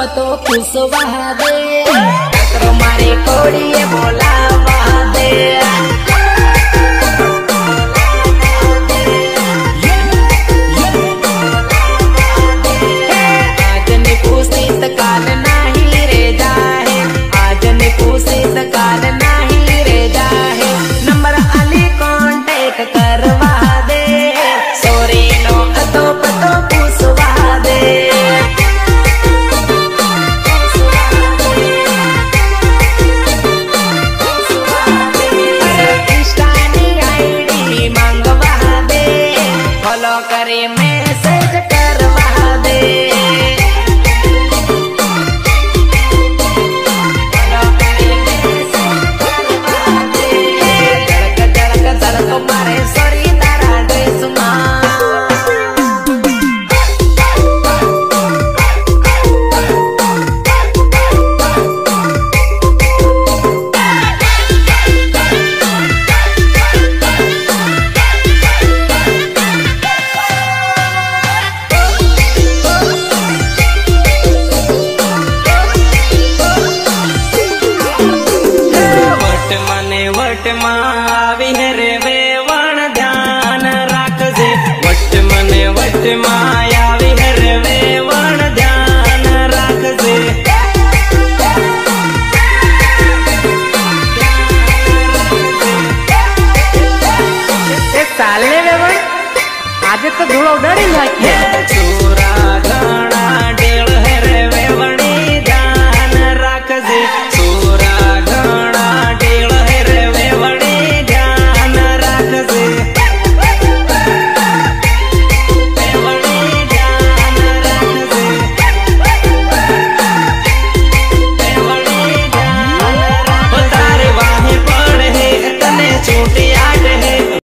पतो खुशवा दे मारे कोड़िए बोलावा दे आज ने पूछी त काल नहीं रे जाहे, आज ने पूछी त काल नहीं रे जाहे। नंबर अली कांटेक्ट करवा दे सोरे नो अतो पतो खुशवा दे। करे मैसेज करवा दे जड़क जड़क जड़क मारे सरी तारा ड्रेस वट माँ